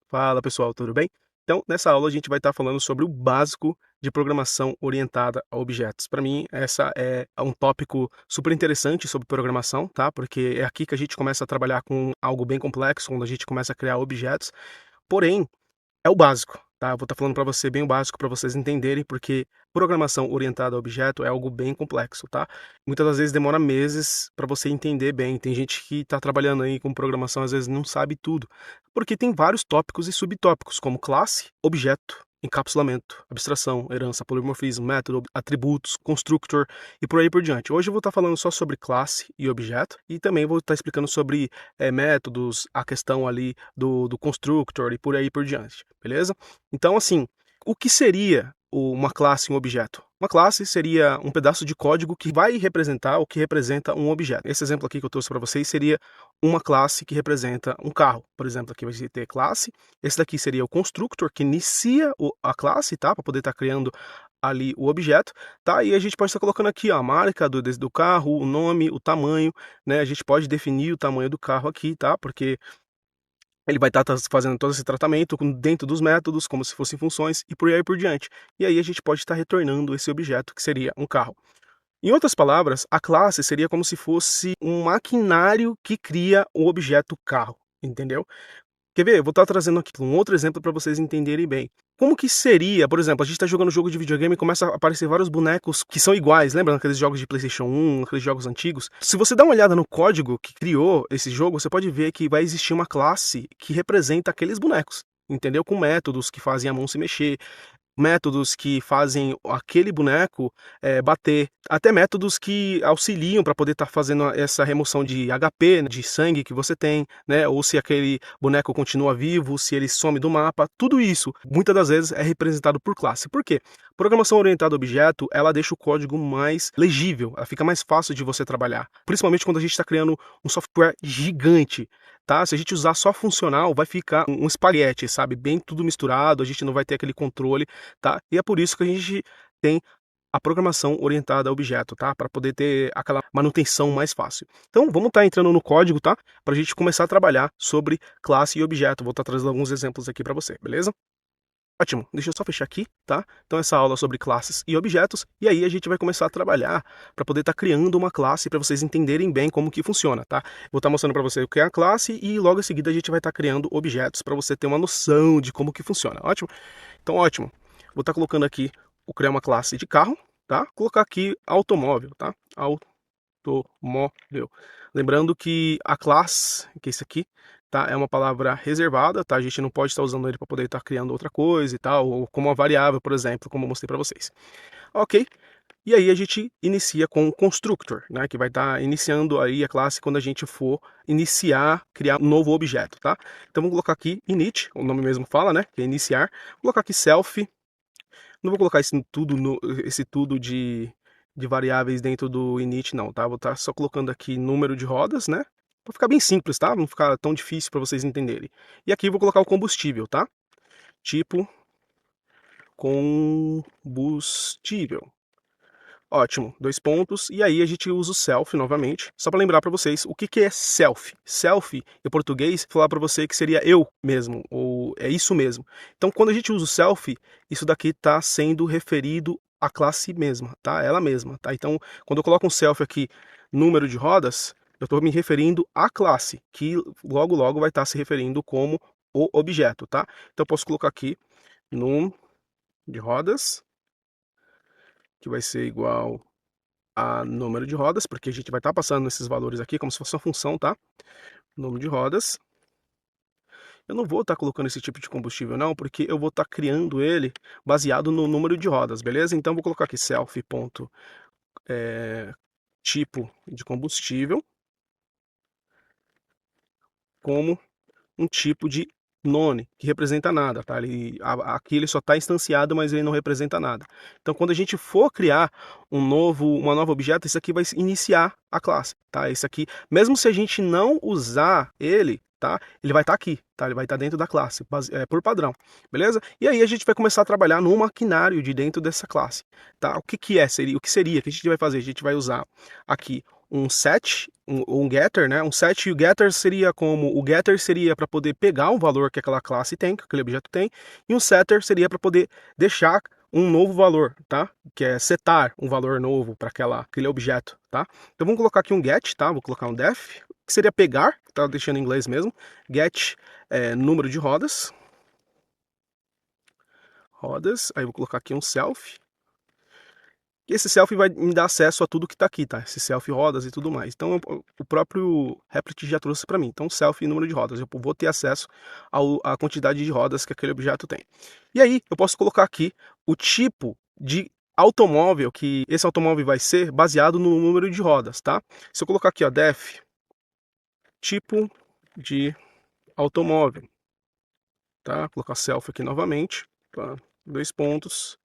Fala pessoal, tudo bem? Então, nessa aula a gente vai estar falando sobre o básico de programação orientada a objetos. Para mim, essa é um tópico super interessante sobre programação, tá? Porque é aqui que a gente começa a trabalhar com algo bem complexo, quando a gente começa a criar objetos. Porém, é o básico, tá? Eu vou estar falando para você bem o básico para vocês entenderem, porque programação orientada a objeto é algo bem complexo, tá? Muitas das vezes demora meses para você entender bem. Tem gente que está trabalhando aí com programação, às vezes não sabe tudo, porque tem vários tópicos e subtópicos, como classe, objeto, encapsulamento, abstração, herança, polimorfismo, método, atributos, constructor e por aí por diante. Hoje eu vou estar falando só sobre classe e objeto e também vou estar explicando sobre métodos, a questão ali do constructor e por aí por diante, beleza? Então, assim, o que seria uma classe e um objeto? Uma classe seria um pedaço de código que vai representar o que representa um objeto. Esse exemplo aqui que eu trouxe para vocês seria uma classe que representa um carro. Por exemplo, aqui vai ter classe. Esse daqui seria o constructor, que inicia a classe, tá? Para poder estar criando ali o objeto, tá? E a gente pode estar colocando aqui ó, a marca do carro, o nome, o tamanho, né? A gente pode definir o tamanho do carro aqui, tá? Porque ele vai estar fazendo todo esse tratamento dentro dos métodos, como se fossem funções e por aí por diante. E aí a gente pode estar retornando esse objeto que seria um carro. Em outras palavras, a classe seria como se fosse um maquinário que cria o objeto carro, entendeu? Quer ver? Eu vou estar trazendo aqui um outro exemplo para vocês entenderem bem. Como que seria, por exemplo, a gente está jogando jogo de videogame e começa a aparecer vários bonecos que são iguais, lembra aqueles jogos de PlayStation 1, aqueles jogos antigos? Se você dá uma olhada no código que criou esse jogo, você pode ver que vai existir uma classe que representa aqueles bonecos, entendeu? Com métodos que fazem a mão se mexer, métodos que fazem aquele boneco bater, até métodos que auxiliam para poder estar fazendo essa remoção de HP, de sangue que você tem, né? Ou se aquele boneco continua vivo, se ele some do mapa, tudo isso, muitas das vezes é representado por classe. Por quê? Programação orientada a objeto, ela deixa o código mais legível, ela fica mais fácil de você trabalhar, principalmente quando a gente está criando um software gigante. Tá? Se a gente usar só funcional, vai ficar um espaguete, sabe? Bem tudo misturado, a gente não vai ter aquele controle, tá? E é por isso que a gente tem a programação orientada a objeto, tá? Para poder ter aquela manutenção mais fácil. Então, vamos estar entrando no código, tá? Para a gente começar a trabalhar sobre classe e objeto. Vou estar trazendo alguns exemplos aqui para você, beleza? Ótimo, deixa eu só fechar aqui, tá? Então essa aula é sobre classes e objetos, e aí a gente vai começar a trabalhar para poder estar criando uma classe para vocês entenderem bem como que funciona, tá? Vou estar mostrando para você o que é a classe e logo em seguida a gente vai estar criando objetos para você ter uma noção de como que funciona, ótimo? Então ótimo, vou estar colocando aqui, vou criar uma classe de carro, tá? Vou colocar aqui automóvel, tá? Automóvel. Lembrando que a classe, que é isso aqui, tá? É uma palavra reservada, tá? A gente não pode estar usando ele para poder estar criando outra coisa e tal, ou como uma variável, por exemplo, como eu mostrei para vocês. Ok? E aí a gente inicia com o constructor, né? Que vai estar iniciando aí a classe quando a gente for iniciar, criar um novo objeto, tá? Então vamos colocar aqui init, o nome mesmo fala, né? Que é iniciar. Vou colocar aqui self. Não vou colocar esse tudo de variáveis dentro do init, não, tá? Vou estar só colocando aqui número de rodas, né? Para ficar bem simples, tá? Não ficar tão difícil para vocês entenderem. E aqui eu vou colocar o combustível, tá? Tipo combustível. Ótimo, dois pontos. E aí a gente usa o self novamente, só para lembrar para vocês o que é self. Self, em português, falar para você que seria eu mesmo, ou é isso mesmo. Então, quando a gente usa o self, isso daqui está sendo referido à classe mesma, tá? Ela mesma, tá? Então, quando eu coloco um self aqui, número de rodas, eu estou me referindo à classe, que logo logo vai estar se referindo como o objeto, tá? Então, eu posso colocar aqui num de rodas, que vai ser igual a número de rodas, porque a gente vai estar passando esses valores aqui como se fosse uma função, tá? Número de rodas. Eu não vou estar colocando esse tipo de combustível não, porque eu vou estar criando ele baseado no número de rodas, beleza? Então vou colocar aqui self ponto, tipo de combustível como um tipo de none, que representa nada, tá? Aqui ele só está instanciado, mas ele não representa nada. Então, quando a gente for criar uma nova objeto, isso aqui vai iniciar a classe, tá? Esse aqui, mesmo se a gente não usar ele, tá? Ele vai estar aqui, tá? Ele vai estar dentro da classe, por padrão, beleza? E aí a gente vai começar a trabalhar no maquinário de dentro dessa classe, tá? O que que é? O que seria? O que a gente vai fazer? A gente vai usar aqui um set, um getter, né? Um set e o getter seria como, o getter seria para poder pegar um valor que aquela classe tem, que aquele objeto tem, e um setter seria para poder deixar um novo valor, tá? Que é setar um valor novo para aquele objeto, tá? Então vamos colocar aqui um get, tá? Vou colocar um def, que seria pegar, tá deixando em inglês mesmo, get número de rodas, aí vou colocar aqui um self, e esse self vai me dar acesso a tudo que está aqui, tá? Esse self rodas e tudo mais. Então o próprio Replit já trouxe para mim. Então self e número de rodas. Eu vou ter acesso à quantidade de rodas que aquele objeto tem. E aí eu posso colocar aqui o tipo de automóvel que esse automóvel vai ser baseado no número de rodas, tá? Se eu colocar aqui, ó, def tipo de automóvel, tá? Vou colocar self aqui novamente, tá? 2 pontos,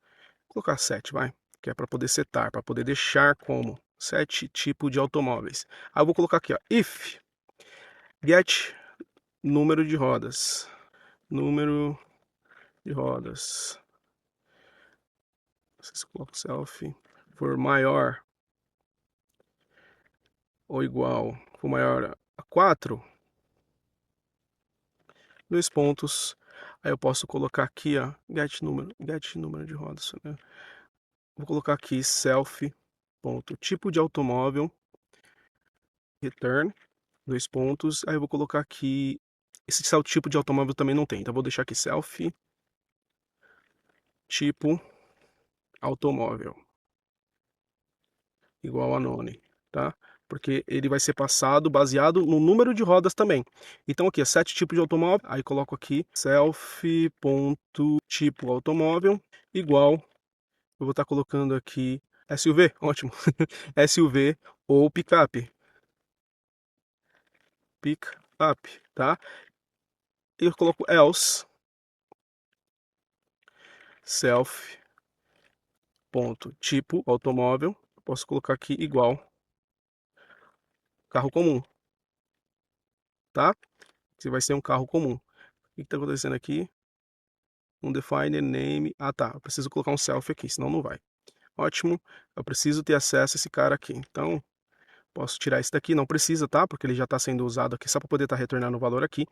vou colocar 7, vai. Que é para poder setar, para poder deixar como 7 tipos de automóveis. Aí eu vou colocar aqui, ó, if get número de rodas, número de rodas, se coloca self, for maior ou igual, for maior a 4, 2 pontos. Aí eu posso colocar aqui, ó, get número de rodas, né? Vou colocar aqui self ponto tipo de automóvel return, 2 pontos. Aí eu vou colocar aqui, esse tipo de automóvel também não tem, então vou deixar aqui self tipo automóvel igual a none, tá? Porque ele vai ser passado baseado no número de rodas também. Então aqui é 7 tipos de automóvel, aí coloco aqui self ponto tipo automóvel igual, eu vou estar colocando aqui SUV, ótimo, SUV ou picape, tá? E eu coloco else self ponto tipo automóvel, posso colocar aqui igual carro comum, tá? Se vai ser um carro comum. O que está acontecendo aqui? Um define name. Ah, tá. Eu preciso colocar um self aqui, senão não vai. Ótimo. Eu preciso ter acesso a esse cara aqui. Então, posso tirar esse daqui. Não precisa, tá? Porque ele já está sendo usado aqui só para poder estar retornando o valor aqui.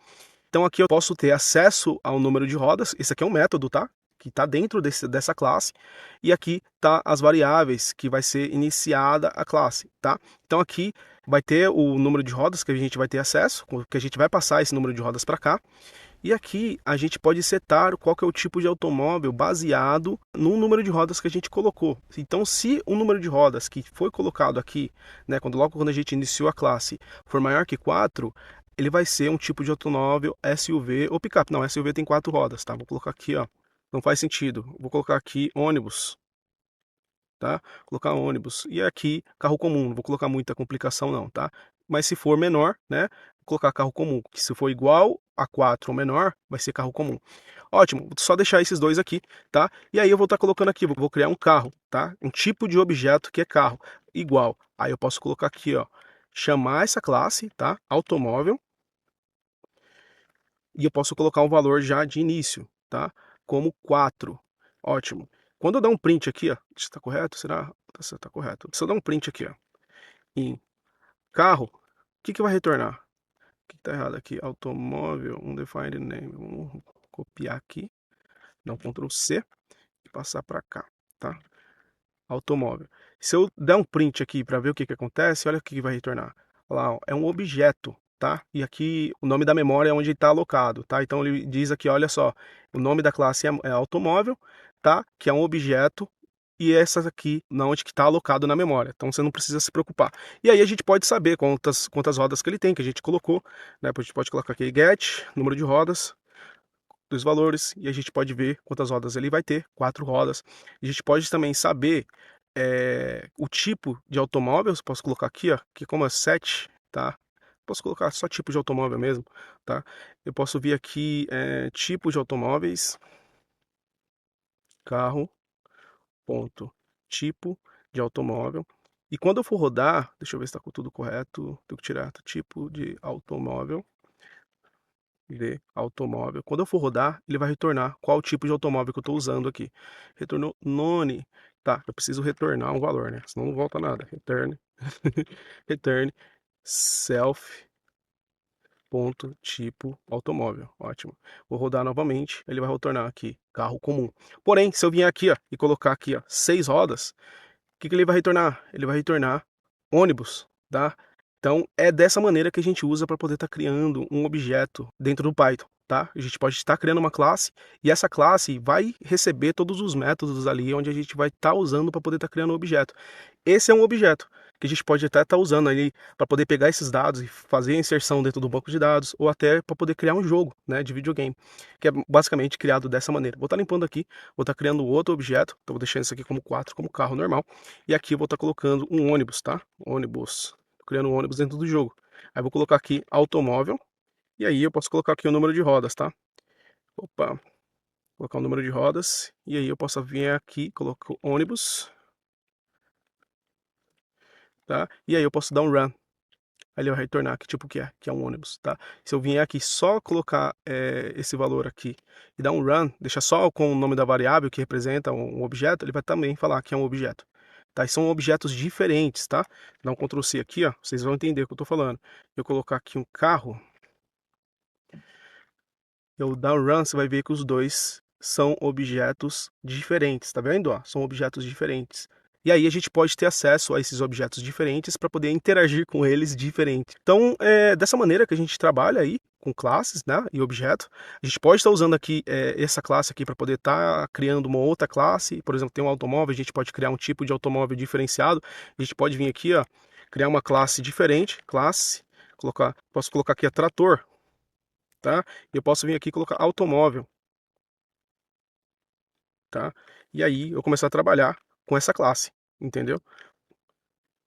Então, aqui eu posso ter acesso ao número de rodas. Esse aqui é um método, tá? Que está dentro dessa classe. E aqui tá as variáveis que vai ser iniciada a classe, tá? Então, aqui vai ter o número de rodas que a gente vai ter acesso, que a gente vai passar esse número de rodas para cá. E aqui a gente pode setar qual que é o tipo de automóvel baseado no número de rodas que a gente colocou. Então, se o número de rodas que foi colocado aqui, né, logo quando a gente iniciou a classe, for maior que 4, ele vai ser um tipo de automóvel SUV ou picape. Não, SUV tem 4 rodas, tá? Vou colocar aqui, ó. Não faz sentido. Vou colocar aqui ônibus, tá? Colocar ônibus. E aqui carro comum. Não vou colocar muita complicação não, tá? Mas se for menor, né? Vou colocar carro comum. Que se for igual a 4 ou menor, vai ser carro comum. Ótimo. Vou só deixar esses dois aqui, tá? E aí eu vou estar colocando aqui, vou criar um carro, tá? Um tipo de objeto que é carro igual. Aí eu posso colocar aqui, ó, chamar essa classe, tá? Automóvel. E eu posso colocar um valor já de início, tá? Como 4. Ótimo. Quando eu dar um print aqui, ó, está correto? Será? Está correto. Se eu dar um print aqui, ó, em carro, o que vai retornar? O que está errado aqui? Automóvel, undefined name. Vamos copiar aqui, dar um Ctrl C e passar para cá, tá? Automóvel. Se eu der um print aqui para ver o que acontece, olha o que vai retornar. Olha lá, ó, é um objeto, tá? E aqui o nome da memória é onde está alocado, tá? Então ele diz aqui, olha só, o nome da classe é automóvel, tá? Que é um objeto e essa aqui não onde que está alocado na memória. Então você não precisa se preocupar. E aí a gente pode saber quantas rodas que ele tem, que a gente colocou, né? A gente pode colocar aqui get, número de rodas, dos valores, e a gente pode ver quantas rodas ele vai ter, 4 rodas. A gente pode também saber o tipo de automóvel, eu posso colocar aqui, ó, que como é 7, tá? Posso colocar só tipo de automóvel mesmo, tá? Eu posso vir aqui, tipo de automóveis, carro, ponto, tipo de automóvel. E quando eu for rodar, deixa eu ver se está tudo correto, tenho que tirar tipo de automóvel, de automóvel. Quando eu for rodar, ele vai retornar qual tipo de automóvel que eu estou usando aqui. Retornou none, Tá, eu preciso retornar um valor, né? Senão não volta nada. Return, return self ponto tipo automóvel. Ótimo. Vou rodar novamente, ele vai retornar aqui carro comum. Porém, se eu vier aqui, ó, e colocar aqui, ó, 6 rodas, o que ele vai retornar? Ele vai retornar ônibus, tá? Então é dessa maneira que a gente usa para poder estar criando um objeto dentro do Python, tá? A gente pode estar criando uma classe e essa classe vai receber todos os métodos ali onde a gente vai estar usando para poder estar criando um objeto. Esse é um objeto que a gente pode até estar usando ali para poder pegar esses dados e fazer a inserção dentro do banco de dados ou até para poder criar um jogo, né, de videogame, que é basicamente criado dessa maneira. Vou estar limpando aqui, vou estar criando outro objeto, então vou deixando isso aqui como 4, como carro normal, e aqui eu vou estar colocando um ônibus, tá? Ônibus. Tô criando um ônibus dentro do jogo. Aí vou colocar aqui automóvel, e aí eu posso colocar aqui o número de rodas, tá? Opa, colocar o número de rodas, e aí eu posso vir aqui, colocar o ônibus, tá? E aí eu posso dar um run. Aí ele vai retornar que tipo que é um ônibus, tá? Se eu vier aqui só colocar esse valor aqui e dar um run, deixar só com o nome da variável que representa um objeto, ele vai também falar que é um objeto. Tá? E são objetos diferentes, tá? Dá um Ctrl C aqui, ó, vocês vão entender o que eu tô falando. Eu colocar aqui um carro, eu dar um run, você vai ver que os dois são objetos diferentes, tá vendo? Ó, são objetos diferentes. E aí a gente pode ter acesso a esses objetos diferentes para poder interagir com eles diferente. Então, é dessa maneira que a gente trabalha aí com classes, né, e objeto. A gente pode estar usando aqui essa classe aqui para poder estar criando uma outra classe. Por exemplo, tem um automóvel, a gente pode criar um tipo de automóvel diferenciado. A gente pode vir aqui, ó, criar uma classe diferente, classe, posso colocar aqui a trator, tá? Eu posso vir aqui e colocar automóvel, tá? E aí eu começar a trabalhar com essa classe, entendeu?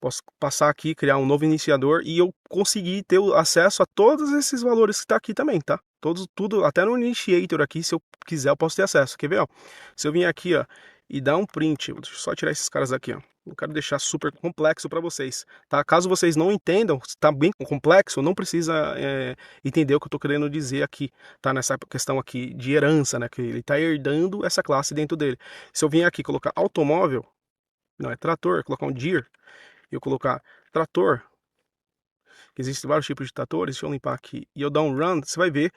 Posso passar aqui, criar um novo iniciador e eu conseguir ter acesso a todos esses valores que está aqui também, tá? Tudo, até no initiator aqui, se eu quiser, eu posso ter acesso. Quer ver, ó? Se eu vir aqui, ó, e dar um print, deixa eu só tirar esses caras aqui, ó. Não quero deixar super complexo para vocês, tá? Caso vocês não entendam, está bem complexo, não precisa entender o que eu estou querendo dizer aqui, tá? Nessa questão aqui de herança, né? Que ele está herdando essa classe dentro dele. Se eu vir aqui e colocar automóvel, não é trator, colocar um deer, e eu colocar trator, que existem vários tipos de tratores, deixa eu limpar aqui, e eu dar um run, você vai ver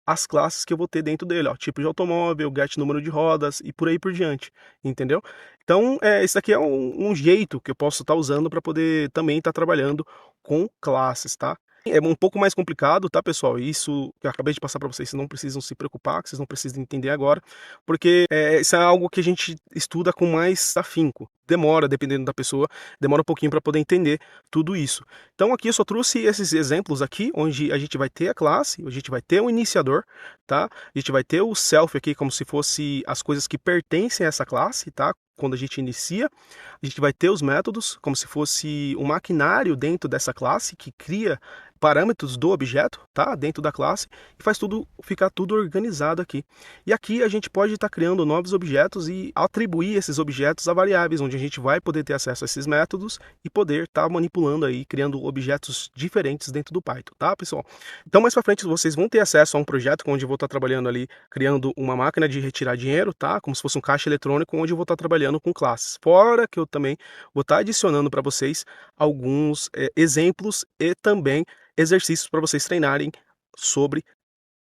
as classes que eu vou ter dentro dele, ó, tipo de automóvel, get número de rodas e por aí por diante, entendeu? Então, isso daqui é um jeito que eu posso estar usando para poder também estar trabalhando com classes, tá? É um pouco mais complicado, tá, pessoal? Isso que eu acabei de passar para vocês, vocês não precisam se preocupar, que vocês não precisam entender agora, porque isso é algo que a gente estuda com mais afinco. Demora, dependendo da pessoa, demora um pouquinho para poder entender tudo isso. Então aqui eu só trouxe esses exemplos aqui, onde a gente vai ter a classe, a gente vai ter o iniciador, tá? A gente vai ter o self aqui como se fosse as coisas que pertencem a essa classe, tá? Quando a gente inicia, a gente vai ter os métodos como se fosse um maquinário dentro dessa classe que cria parâmetros do objeto, tá? Dentro da classe e faz tudo ficar tudo organizado aqui. E aqui a gente pode estar criando novos objetos e atribuir esses objetos a variáveis, onde a gente vai poder ter acesso a esses métodos e poder estar manipulando aí, criando objetos diferentes dentro do Python, tá, pessoal? Então mais para frente vocês vão ter acesso a um projeto onde eu vou estar trabalhando ali, criando uma máquina de retirar dinheiro, tá? Como se fosse um caixa eletrônico, onde eu vou estar trabalhando com classes. Fora que eu também vou estar adicionando para vocês alguns exemplos e também exercícios para vocês treinarem sobre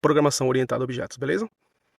programação orientada a objetos, beleza?